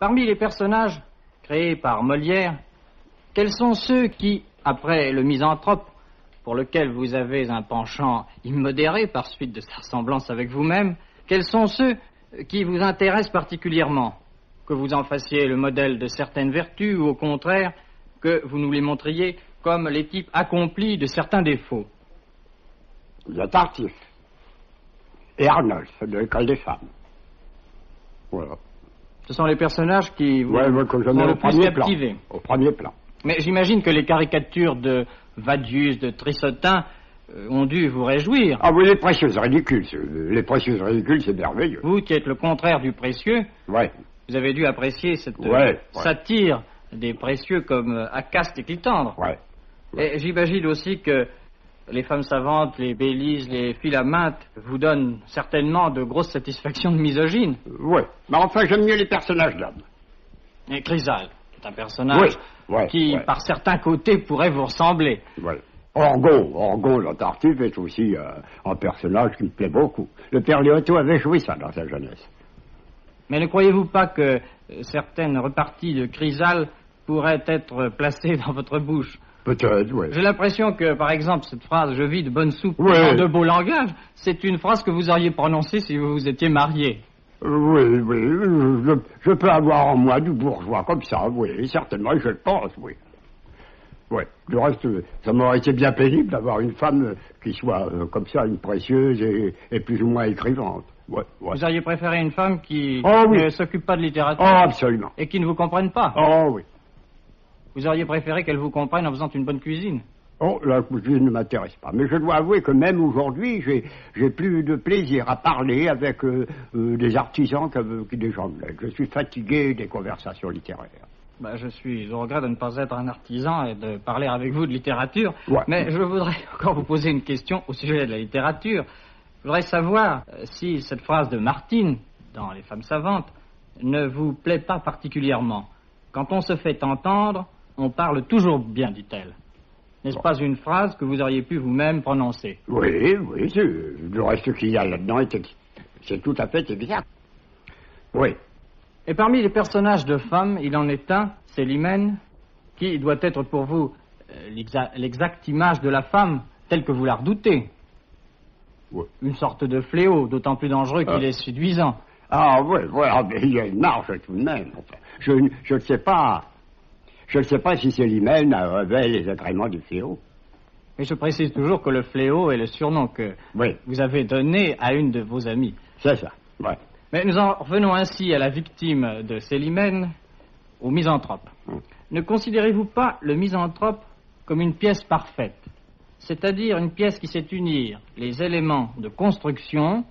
Parmi les personnages créés par Molière, quels sont ceux qui, après le misanthrope, pour lequel vous avez un penchant immodéré par suite de sa ressemblance avec vous-même, quels sont ceux qui vous intéressent particulièrement? Que vous en fassiez le modèle de certaines vertus ou au contraire, que vous nous les montriez comme les types accomplis de certains défauts. Le Tartuffe et Arnolphe de l'École des femmes. Voilà. Ce sont les personnages qui vous que ont le plus captivé. Au premier plan. Mais j'imagine que les caricatures de Vadius, de Trissotin ont dû vous réjouir. Ah oui, les précieuses ridicules. Les précieuses ridicules, c'est merveilleux. Vous qui êtes le contraire du précieux, vous avez dû apprécier cette satire des précieux comme Acaste et Clitandre. Et j'imagine aussi que les femmes savantes, les Bélises, les Philamintes vous donnent certainement de grosses satisfactions de misogyne. Oui, mais enfin j'aime mieux les personnages d'hommes. Et Chrysale, c'est un personnage qui, par certains côtés, pourrait vous ressembler. Orgon, le Tartuffe, est aussi un personnage qui me plaît beaucoup. Le père Léoto avait joué ça dans sa jeunesse. Mais ne croyez-vous pas que certaines reparties de Chrysale pourraient être placées dans votre bouche? Peut-être, oui. J'ai l'impression que, par exemple, cette phrase « je vis de bonne soupe en de beau langage », c'est une phrase que vous auriez prononcée si vous vous étiez marié. Oui, je peux avoir en moi du bourgeois comme ça, oui, certainement, je le pense, oui. Oui, du reste, ça m'aurait été bien pénible d'avoir une femme qui soit comme ça, une précieuse et plus ou moins écrivante. Vous auriez préféré une femme qui ne s'occupe pas de littérature? Absolument. Et qui ne vous comprenne pas? Oui. Vous auriez préféré qu'elle vous comprenne en faisant une bonne cuisine? La cuisine ne m'intéresse pas. Mais je dois avouer que même aujourd'hui, j'ai plus de plaisir à parler avec des artisans que des gens de lettres. Je suis fatigué des conversations littéraires. Je regrette de ne pas être un artisan et de parler avec vous de littérature. Mais je voudrais encore vous poser une question au sujet de la littérature. Je voudrais savoir si cette phrase de Martine, dans Les Femmes Savantes, ne vous plaît pas particulièrement. Quand on se fait entendre, on parle toujours bien, dit-elle. N'est-ce pas une phrase que vous auriez pu vous-même prononcer? Oui, le reste qu'il y a là-dedans, c'est tout à fait exact. Oui. Et parmi les personnages de femmes, il en est un, Célimène, qui doit être pour vous l'exacte image de la femme telle que vous la redoutez. Une sorte de fléau, d'autant plus dangereux qu'il est séduisant. Mais il y a une marge tout de même. Enfin, je ne sais pas. Je ne sais pas si Célimène révèle les agréments du fléau. Mais je précise toujours que le fléau est le surnom que vous avez donné à une de vos amies. C'est ça, Mais nous en revenons ainsi à la victime de Célimène, au misanthrope. Ne considérez-vous pas le misanthrope comme une pièce parfaite? C'est-à-dire une pièce qui sait unir les éléments de construction,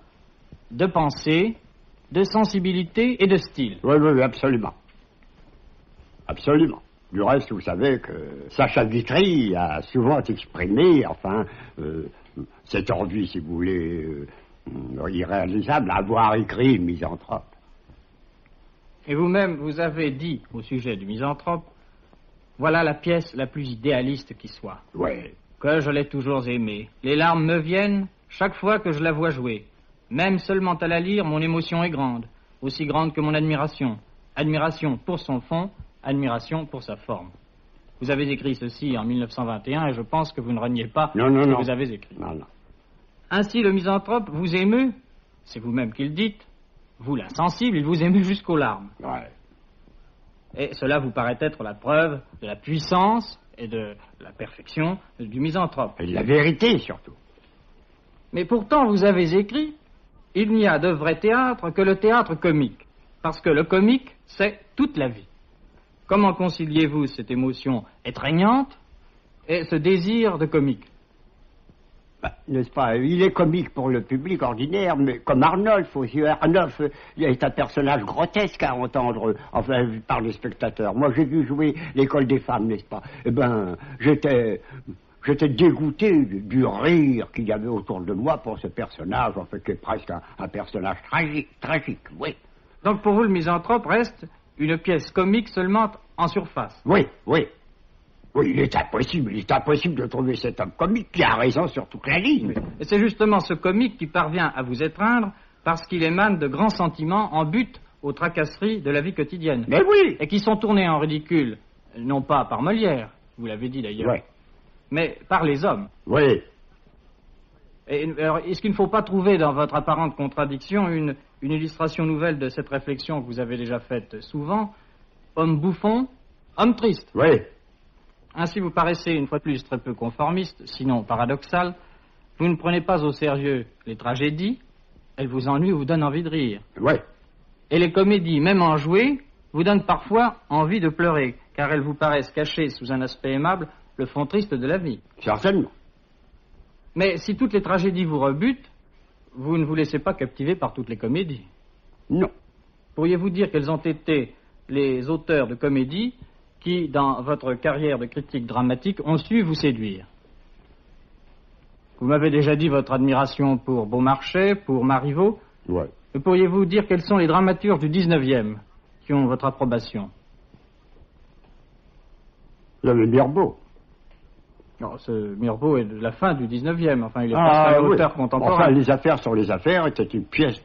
de pensée, de sensibilité et de style. Oui, absolument. Absolument. Du reste, vous savez que Sacha Guitry a souvent exprimé, cet envie, si vous voulez, irréalisable, avoir écrit Misanthrope. Et vous-même, vous avez dit au sujet du misanthrope, voilà la pièce la plus idéaliste qui soit. Que je l'ai toujours aimée. Les larmes me viennent chaque fois que je la vois jouer. Même seulement à la lire, mon émotion est grande, aussi grande que mon admiration. Admiration pour son fond, admiration pour sa forme. Vous avez écrit ceci en 1921 et je pense que vous ne reniez pas ce que vous avez écrit. Non. Ainsi, le misanthrope vous émeut, c'est vous-même qui le dites, vous l'insensible, il vous émeut jusqu'aux larmes. Et cela vous paraît être la preuve de la puissance et de la perfection du misanthrope. Et de la vérité, surtout. Mais pourtant, vous avez écrit, il n'y a de vrai théâtre que le théâtre comique. Parce que le comique, c'est toute la vie. Comment conciliez-vous cette émotion étreignante et ce désir de comique? N'est-ce pas? Il est comique pour le public ordinaire, mais comme Arnolphe aussi. Arnolphe est un personnage grotesque à entendre, par les spectateurs. Moi, j'ai vu jouer l'École des femmes, n'est-ce pas? J'étais dégoûté du rire qu'il y avait autour de moi pour ce personnage, qui est presque un personnage tragique, oui. Donc pour vous, le misanthrope reste une pièce comique seulement en surface? Oui, il est impossible de trouver cet homme comique qui a raison sur toute la ligne. Et c'est justement ce comique qui parvient à vous étreindre parce qu'il émane de grands sentiments en but aux tracasseries de la vie quotidienne. Mais oui. Et qui sont tournées en ridicule, non pas par Molière, vous l'avez dit d'ailleurs, Oui. mais par les hommes. Oui. Et, alors, est-ce qu'il ne faut pas trouver dans votre apparente contradiction une illustration nouvelle de cette réflexion que vous avez déjà faite souvent? Homme bouffon, homme triste. Oui. Ainsi, vous paraissez, une fois de plus, très peu conformiste, sinon paradoxal. Vous ne prenez pas au sérieux les tragédies, elles vous ennuient ou vous donnent envie de rire. Oui. Et les comédies, même enjouées, vous donnent parfois envie de pleurer, car elles vous paraissent cacher sous un aspect aimable le fond triste de la vie. Certainement. Mais si toutes les tragédies vous rebutent, vous ne vous laissez pas captiver par toutes les comédies. Non. Pourriez-vous dire quels ont été les auteurs de comédies qui, dans votre carrière de critique dramatique, ont su vous séduire? Vous m'avez déjà dit votre admiration pour Beaumarchais, pour Marivaux. Oui. Mais pourriez-vous dire quels sont les dramaturges du 19e qui ont votre approbation? Il y avait Mirbeau. Non, ce Mirbeau est de la fin du 19e. Enfin, il est pas un auteur contemporain. Enfin, Les affaires sur les affaires était une pièce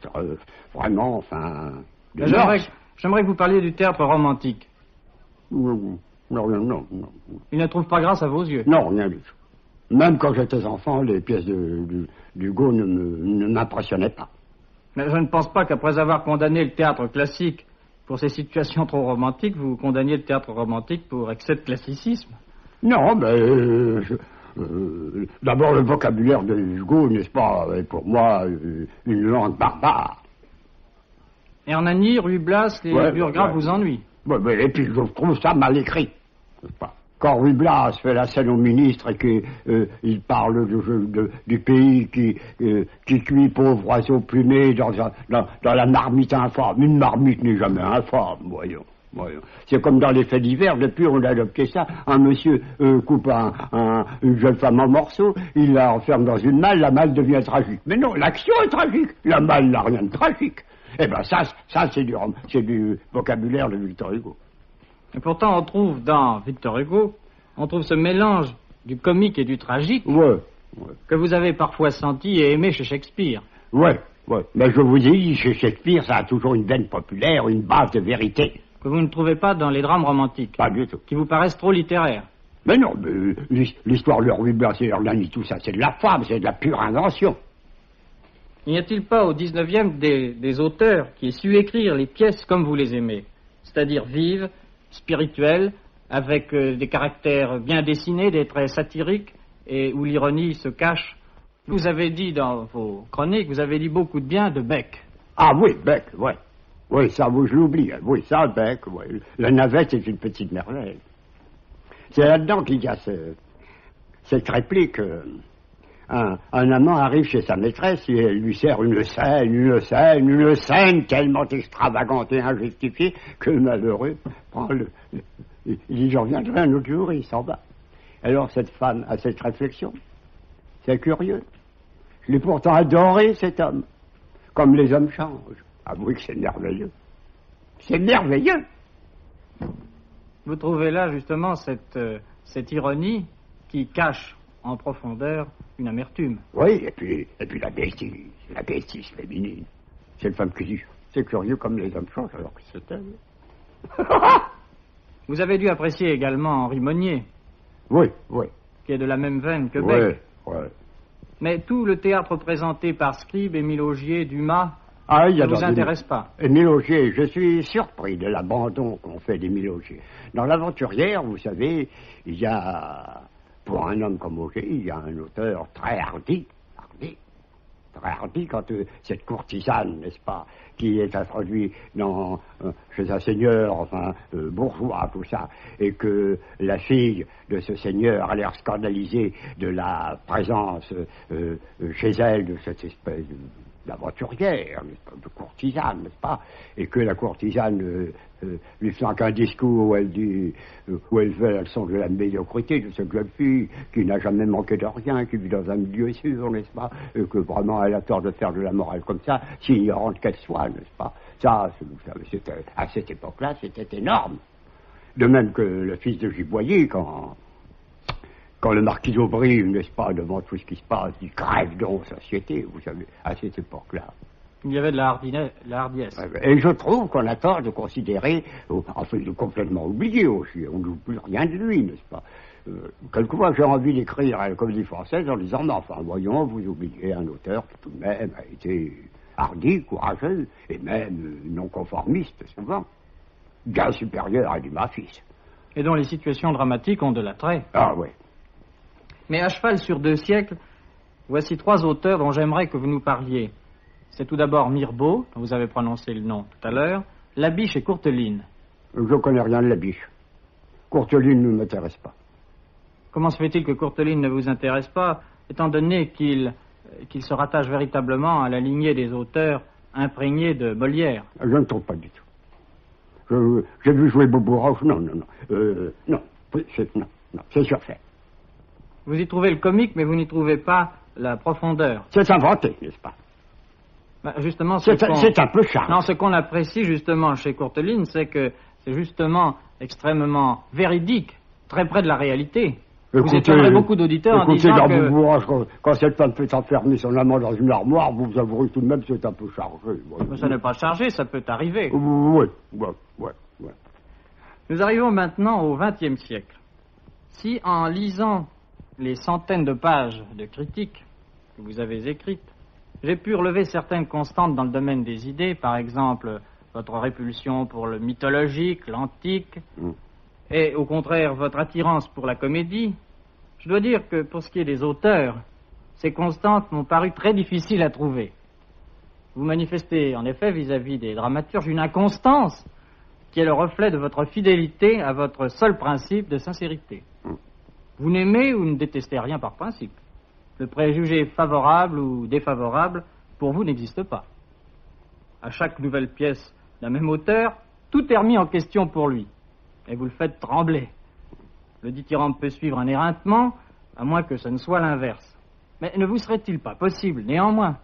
vraiment, enfin... J'aimerais que vous parliez du théâtre romantique. Non. Il ne trouve pas grâce à vos yeux. Non, rien du tout. Même quand j'étais enfant, les pièces d'Hugo ne m'impressionnaient pas. Mais je ne pense pas qu'après avoir condamné le théâtre classique pour ses situations trop romantiques, vous condamniez le théâtre romantique pour excès de classicisme. Non, mais... d'abord, le vocabulaire de Hugo, n'est-ce pas, est pour moi une langue barbare. Hernani, Ruy Blas, les Burgraves vous ennuient. Ouais, et puis je trouve ça mal écrit, n'est-ce pas? Quand Ruy Blas fait la scène au ministre et qu'il parle du pays qui cuit pauvre oiseau plumé dans la marmite informe. Une marmite n'est jamais informe, voyons. C'est comme dans les faits divers, depuis on a adopté ça. Un monsieur coupe une jeune femme en morceaux, il la enferme dans une malle, la malle devient tragique. Mais non, l'action est tragique, la malle n'a rien de tragique. Eh ben ça c'est du vocabulaire de Victor Hugo. Et pourtant on trouve dans Victor Hugo, on trouve ce mélange du comique et du tragique que vous avez parfois senti et aimé chez Shakespeare. Ouais. Mais je vous ai dit, chez Shakespeare, ça a toujours une veine populaire, une base de vérité. Que vous ne trouvez pas dans les drames romantiques. Pas du tout. Qui vous paraissent trop littéraires. Mais non, l'histoire de Ruy Blas et Hernani, tout ça, c'est de la femme, c'est de la pure invention. N'y a-t-il pas au 19e des auteurs qui aient su écrire les pièces comme vous les aimez, c'est-à-dire vives, spirituelles, avec des caractères bien dessinés, des traits satiriques, et où l'ironie se cache? Vous avez dit dans vos chroniques, vous avez dit beaucoup de bien de Beck. Ah oui, Beck, ouais. Oui, ça, je l'oublie. Oui, ça, Beck, ouais. La navette est une petite merveille. C'est là-dedans qu'il y a cette réplique... Un amant arrive chez sa maîtresse et elle lui sert une scène tellement extravagante et injustifiée que le malheureux prend il dit j'en reviendrai un autre jour et il s'en va. Alors cette femme a cette réflexion. C'est curieux. Je l'ai pourtant adoré cet homme. Comme les hommes changent. Avouez que c'est merveilleux. C'est merveilleux. Vous trouvez là justement cette ironie qui cache en profondeur une amertume. Oui, et puis la bêtise féminine. C'est une femme qui dit, c'est curieux comme les hommes changent alors que c'est elle. Vous avez dû apprécier également Henri Monnier. Oui. Qui est de la même veine que Beck. Oui. Mais tout le théâtre présenté par Scribe, Émile Augier, Dumas, ne vous intéresse pas. Émile Augier, je suis surpris de l'abandon qu'on fait d'Émile Augier. Dans l'Aventurière, vous savez, il y a... Pour un homme comme Augier, il y a un auteur très hardi quand cette courtisane, n'est-ce pas, qui est introduite chez un seigneur, bourgeois, tout ça, et que la fille de ce seigneur a l'air scandalisée de la présence chez elle de cette espèce d'aventurière, de courtisane, n'est-ce pas, et que la courtisane lui flanque un discours où elle dit, où elle fait la leçon de la médiocrité de cette jeune fille qui n'a jamais manqué de rien, qui vit dans un milieu sûr, n'est-ce pas, et que vraiment elle a tort de faire de la morale comme ça, si ignorante qu'elle soit, n'est-ce pas. Ça, vous savez, à cette époque-là, c'était énorme. De même que le fils de Giboyer, quand le marquis d'Aubry, n'est-ce pas, devant tout ce qui se passe, dit crève donc, société, vous savez, à cette époque-là. Il y avait de la hardiesse. Et je trouve qu'on a tort de considérer, enfin, de complètement oublier aussi, on n'oublie plus rien de lui, n'est-ce pas? Quelquefois, j'ai envie d'écrire à la Comédie Française en disant, mais enfin, voyons, vous oubliez un auteur qui tout de même a été hardi, courageux, et même non conformiste, souvent, bien supérieur à Dumas fils. Et dont les situations dramatiques ont de l'attrait. Ah oui. Mais à cheval sur 2 siècles, voici 3 auteurs dont j'aimerais que vous nous parliez. C'est tout d'abord Mirbeau, dont vous avez prononcé le nom tout à l'heure, Labiche et Courteline. Je ne connais rien de Labiche. Courteline ne m'intéresse pas. Comment se fait-il que Courteline ne vous intéresse pas, étant donné qu'il se rattache véritablement à la lignée des auteurs imprégnés de Molière? Je ne trouve pas du tout. J'ai vu jouer Bobourov, non, c'est surfait. Vous y trouvez le comique, mais vous n'y trouvez pas la profondeur. C'est inventé, n'est-ce pas? Justement, c'est un peu charmant. Non, ce qu'on apprécie justement chez Courteline, c'est que c'est justement extrêmement véridique, très près de la réalité. Vous étonnerez beaucoup d'auditeurs en disant que... Bourrage, quand cette femme fait enfermer son amant dans une armoire, vous avouerez tout de même que c'est un peu chargé. Mais ça n'est pas chargé, ça peut arriver. Oui. Nous arrivons maintenant au XXe siècle. Si en lisant les centaines de pages de critiques que vous avez écrites, j'ai pu relever certaines constantes dans le domaine des idées, par exemple votre répulsion pour le mythologique, l'antique, et au contraire votre attirance pour la comédie, je dois dire que pour ce qui est des auteurs, ces constantes m'ont paru très difficiles à trouver. Vous manifestez en effet vis-à-vis des dramaturges une inconstance qui est le reflet de votre fidélité à votre seul principe de sincérité. Vous n'aimez ou ne détestez rien par principe. Le préjugé favorable ou défavorable, pour vous, n'existe pas. À chaque nouvelle pièce d'un même auteur, tout est remis en question pour lui. Et vous le faites trembler. Le dithyrambe peut suivre un éreintement, à moins que ce ne soit l'inverse. Mais ne vous serait-il pas possible, néanmoins,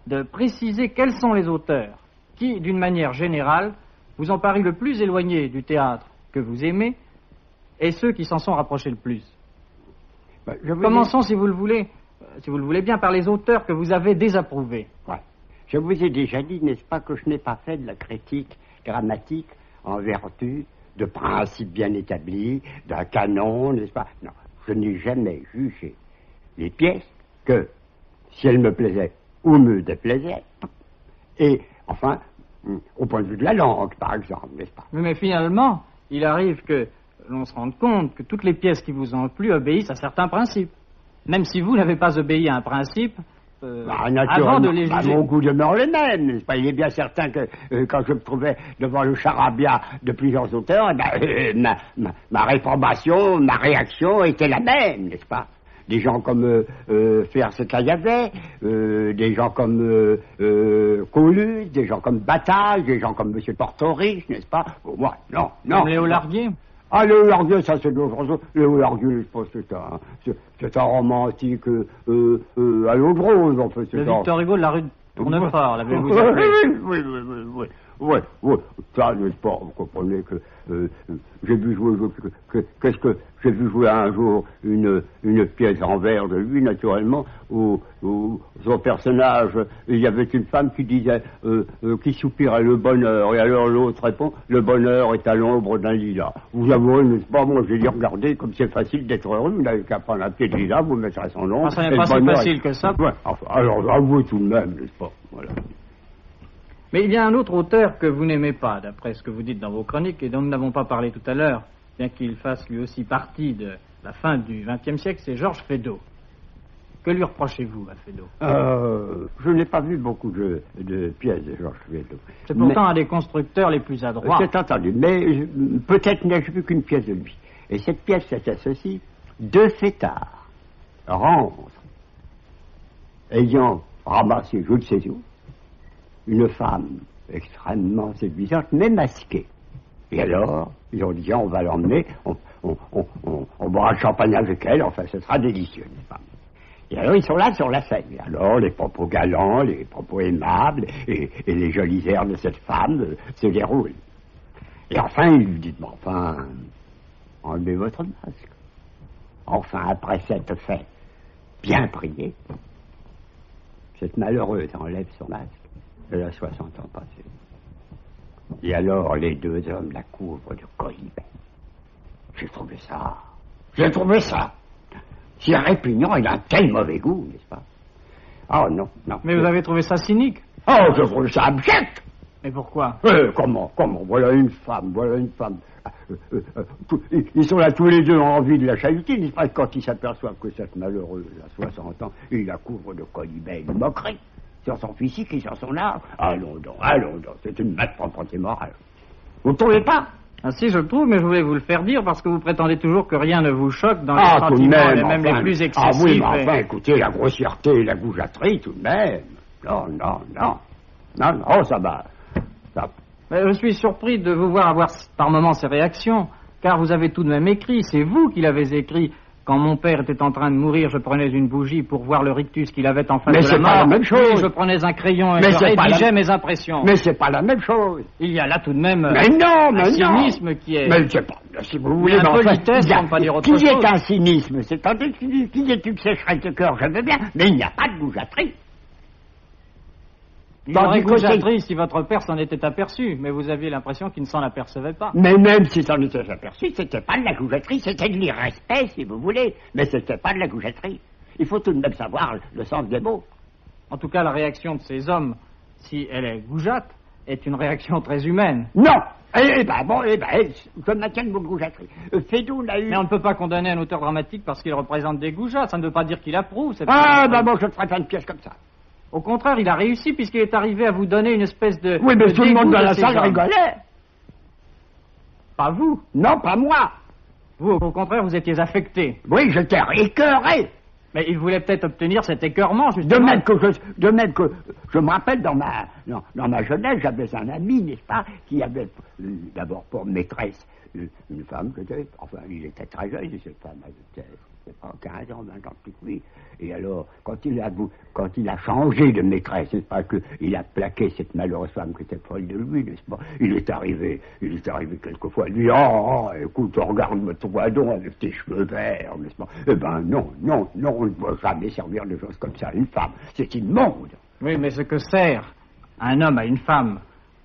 de préciser quels sont les auteurs qui, d'une manière générale, vous ont paru le plus éloignés du théâtre que vous aimez, et ceux qui s'en sont rapprochés le plus? Commençons, si vous le voulez bien, par les auteurs que vous avez désapprouvés. Ouais. Je vous ai déjà dit, n'est-ce pas, que je n'ai pas fait de la critique dramatique en vertu de principes bien établis, d'un canon, n'est-ce pas? Non, je n'ai jamais jugé les pièces que, si elles me plaisaient ou me déplaisaient, et, enfin, au point de vue de la langue, par exemple, n'est-ce pas? Mais finalement, il arrive que l'on se rende compte que toutes les pièces qui vous ont plu obéissent à certains principes. Même si vous n'avez pas obéi à un principe, avant de les juger. Mon goût demeure le même, n'est-ce pas? Il est bien certain que quand je me trouvais devant le charabia de plusieurs auteurs, ma réprobation, ma réaction était la même, n'est-ce pas? Des gens comme Ferset-Caillavet, des gens comme Colus, des gens comme Bataille, des gens comme M. Portoriche, n'est-ce pas? Moi, non. Comme Léo Larguier. Ah, Léo Larguier, ça c'est d'autres choses. Léo Larguier, je pense que c'est un romantique à l'eau de rose, en fait. Le Victor Hugo de la rue de Tournefort, l'avez-vous appelé? Oui. Ça, n'est-ce pas, vous comprenez que j'ai vu jouer, j'ai vu jouer un jour une pièce en vers de lui, naturellement, où son personnage, il y avait une femme qui disait, qui soupirait le bonheur, et alors l'autre répond, le bonheur est à l'ombre d'un lilas. Vous avouez, n'est-ce pas, moi j'ai dit, regardez, comme c'est facile d'être heureux, vous n'avez qu'à prendre un pied de lilas, vous mettrez son nom. Ça n'est pas si facile que ça. Ouais, enfin, alors avouez tout de même, n'est-ce pas, voilà. Mais il y a un autre auteur que vous n'aimez pas, d'après ce que vous dites dans vos chroniques, et dont nous n'avons pas parlé tout à l'heure, bien qu'il fasse lui aussi partie de la fin du XXe siècle, c'est Georges Feydeau. Que lui reprochez-vous à Feydeau? Je n'ai pas vu beaucoup de pièces de Georges Feydeau. C'est pourtant un des constructeurs les plus adroits. C'est entendu, mais peut-être n'ai-je vu qu'une pièce de lui. Et cette pièce, c'était ceci: 2 fêtards rentrent, ayant ramassé je ne sais où, une femme extrêmement séduisante, mais masquée. Et alors, ils ont dit, on va l'emmener, on boira le champagne avec elle, enfin, ce sera délicieux, n'est-ce pas? Et alors, ils sont là sur la scène. Et alors, les propos galants, les propos aimables, et les jolis airs de cette femme se déroulent. Et enfin, ils lui disent, bon, enfin, enlevez votre masque. Enfin, après cette fête bien priée, cette malheureuse enlève son masque. Elle a 60 ans passés. Et alors, les deux hommes la couvrent de colibet. J'ai trouvé ça. Si répugnant, il a un tel mauvais goût, n'est-ce pas? Oh non. Mais vous avez trouvé ça cynique? Oh, je trouve ça abject. Mais pourquoi? Comment? Voilà une femme. Ils sont là tous les deux en envie de la chahuter, n'est-ce pas? Quand ils s'aperçoivent que cette malheureuse a 60 ans, ils la couvrent de colibet, de moquerie. Sur son physique et sur son art. Allons donc. C'est une malpropreté morale. Vous ne trouvez pas? Ah si, je le trouve, mais je voulais vous le faire dire parce que vous prétendez toujours que rien ne vous choque dans les sentiments, même les plus excessifs. Ah oui, mais enfin, écoutez, la grossièreté et la goujaterie, tout de même. Non, ça va. Mais je suis surpris de vous voir avoir par moments ces réactions, car vous avez tout de même écrit, c'est vous qui l'avez écrit. Quand mon père était en train de mourir, je prenais une bougie pour voir le rictus qu'il avait en face de la mort. Mais c'est pas la même chose. Oui, je prenais un crayon et je rédigeais mes impressions. Mais c'est pas la même chose. Il y a là tout de même un cynisme qui est... Mais c'est pas... Si vous voulez... Impolitesse, pour ne pas dire autre chose. Qui est un cynisme? C'est-à-dire qui est une sécheresse de cœur, je veux bien, mais il n'y a pas de goujaterie. Il y aurait goujaterie si votre père s'en était aperçu, mais vous aviez l'impression qu'il ne s'en apercevait pas. Mais même s'il s'en était aperçu, c'était pas de la goujaterie, c'était de l'irrespect, si vous voulez, mais c'était pas de la goujaterie. Il faut tout de même savoir le sens des mots. En tout cas, la réaction de ces hommes, si elle est goujatte, est une réaction très humaine. Non. Je maintiens le mot de goujaterie. Feydeau l'a eu... Mais on ne peut pas condamner un auteur dramatique parce qu'il représente des goujats, ça ne veut pas dire qu'il approuve. Je ne ferai pas une pièce comme ça. Au contraire, il a réussi puisqu'il est arrivé à vous donner une espèce de... Oui, mais tout le monde dans la salle rigolait. Pas vous? Non, pas moi. Vous, au contraire, vous étiez affecté. Oui, j'étais écœuré. Mais il voulait peut-être obtenir cet écœurement, justement. De même que je me rappelle, dans ma jeunesse, j'avais un ami, n'est-ce pas, qui avait d'abord pour maîtresse une femme que j'avais... Enfin, il était très jeune, cette femme avait 15 ans, 20 ans plus que lui. Et alors, quand il a changé de maîtresse, n'est-ce pas, qu'il a plaqué cette malheureuse femme qui était folle de lui, n'est-ce pas, il est arrivé quelquefois à lui, écoute, regarde-moi toi donc avec tes cheveux verts, n'est-ce pas? Eh ben non, on ne doit jamais servir de choses comme ça à une femme, c'est immonde. Oui, mais ce que sert un homme à une femme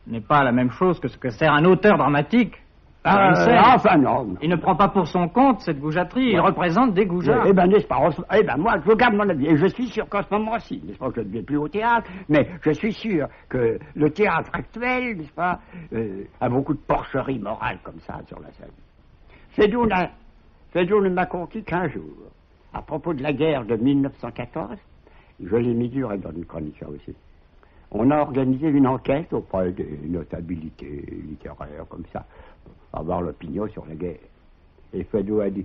n'est pas la même chose que ce que sert un auteur dramatique. Enfin non. Il ne prend pas pour son compte cette goujaterie, il représente des goujats. Eh ben, n'est-ce pas? Moi, je garde mon avis. Et je suis sûr qu'en ce moment-ci, n'est-ce pas, je ne vais plus au théâtre, mais je suis sûr que le théâtre actuel, n'est-ce pas, a beaucoup de porcherie morale comme ça sur la scène. Feydeau ne m'a conquis qu'un jour. À propos de la guerre de 1914, je l'ai mis dur et dans une chronique aussi. On a organisé une enquête auprès des notabilités littéraires comme ça, pour avoir l'opinion sur la guerre. Et Feydeau a dit,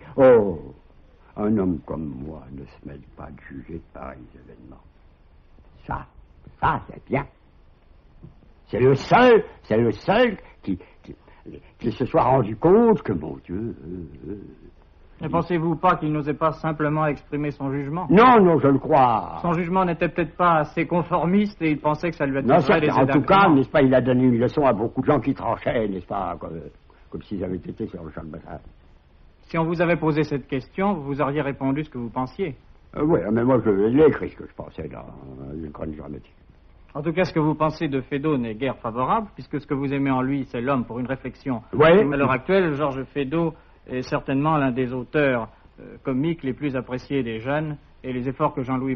un homme comme moi ne se mêle pas de juger de pareils événements. Ça, c'est bien. C'est le seul qui se soit rendu compte que, mon Dieu... Ne pensez-vous pas qu'il n'osait pas simplement exprimer son jugement? Non, je le crois. Son jugement n'était peut-être pas assez conformiste et il pensait que ça lui attirerait des en tout cas, n'est-ce pas, il a donné une leçon à beaucoup de gens qui tranchaient, n'est-ce pas, comme s'ils avaient été sur le champ de bataille. Si on vous avait posé cette question, vous auriez répondu ce que vous pensiez. Oui, mais moi, je l'ai écrit ce que je pensais dans une chronique dramatique. En tout cas, ce que vous pensez de Feydeau n'est guère favorable, puisque ce que vous aimez en lui, c'est l'homme pour une réflexion. Oui. À l'heure actuelle, Georges Feydeau est certainement l'un des auteurs comiques les plus appréciés des jeunes, et les efforts que Jean-Louis